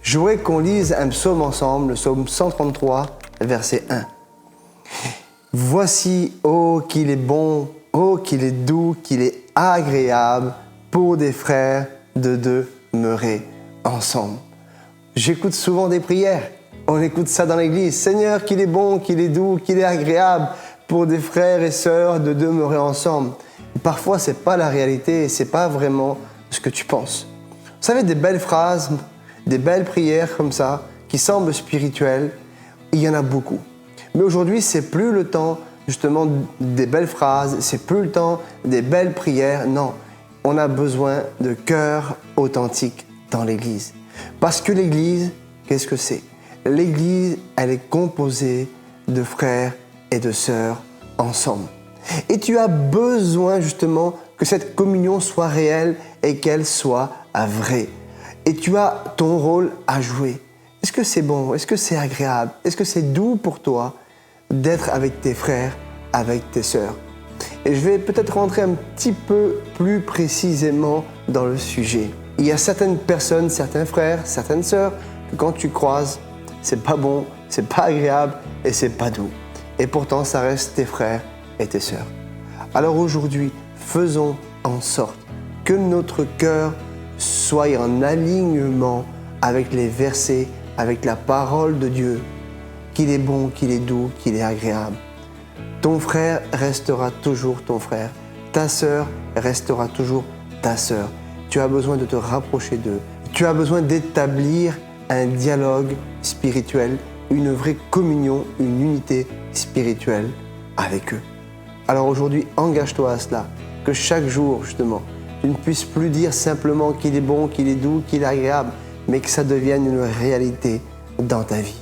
Je voudrais qu'on lise un psaume ensemble, le psaume 133, verset 1. Voici, oh qu'il est bon, oh qu'il est doux, qu'il est agréable pour des frères de demeurer ensemble. J'écoute souvent des prières, on écoute ça dans l'église. Seigneur, qu'il est bon, qu'il est doux, qu'il est agréable pour des frères et sœurs de demeurer ensemble. Et parfois, ce n'est pas la réalité et ce n'est pas vraiment ce que tu penses. Vous savez, des belles phrases, des belles prières comme ça, qui semblent spirituelles, il y en a beaucoup. Mais aujourd'hui, c'est plus le temps justement des belles phrases, c'est plus le temps des belles prières. Non, on a besoin de cœurs authentiques dans l'Église. Parce que l'Église, qu'est-ce que c'est? L'Église, elle est composée de frères et de sœurs ensemble. Et tu as besoin justement que cette communion soit réelle et qu'elle soit vraie. Et tu as ton rôle à jouer. Est-ce que c'est bon? Est-ce que c'est agréable? Est-ce que c'est doux pour toi d'être avec tes frères, avec tes sœurs? Et je vais peut-être rentrer un petit peu plus précisément dans le sujet. Il y a certaines personnes, certains frères, certaines sœurs, que quand tu croises, c'est pas bon, c'est pas agréable et c'est pas doux. Et pourtant, ça reste tes frères et tes sœurs. Alors aujourd'hui, faisons en sorte que notre cœur soit en alignement avec les versets, avec la parole de Dieu, qu'il est bon, qu'il est doux, qu'il est agréable. Ton frère restera toujours ton frère. Ta sœur restera toujours ta sœur. Tu as besoin de te rapprocher d'eux. Tu as besoin d'établir un dialogue spirituel, une vraie communion, une unité spirituelle avec eux. Alors aujourd'hui, engage-toi à cela, que chaque jour, justement, tu ne puisses plus dire simplement qu'il est bon, qu'il est doux, qu'il est agréable, mais que ça devienne une réalité dans ta vie.